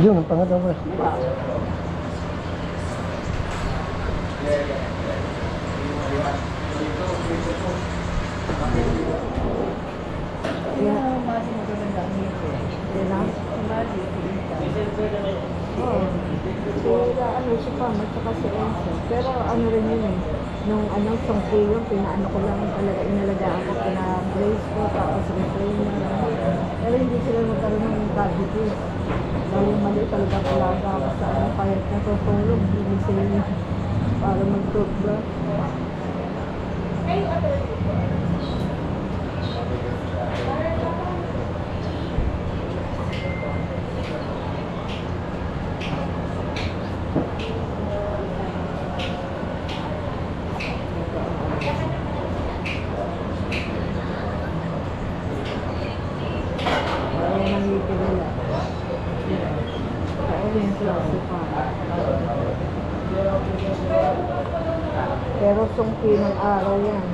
Yun, ang pangalawa. Si Pam at saka si Enzo. Pero ano rin yun eh. Nung songke yun, pinaano ko lang talaga, inalagaan ko, pina-brace ko, tapos retainer. Pero hindi sila magkaroon ng diabetes. Dahil mali talaga talaga ako sa kahit natutulog, hindi sila para mag-toothbrush. Pero sungki ng araw yan.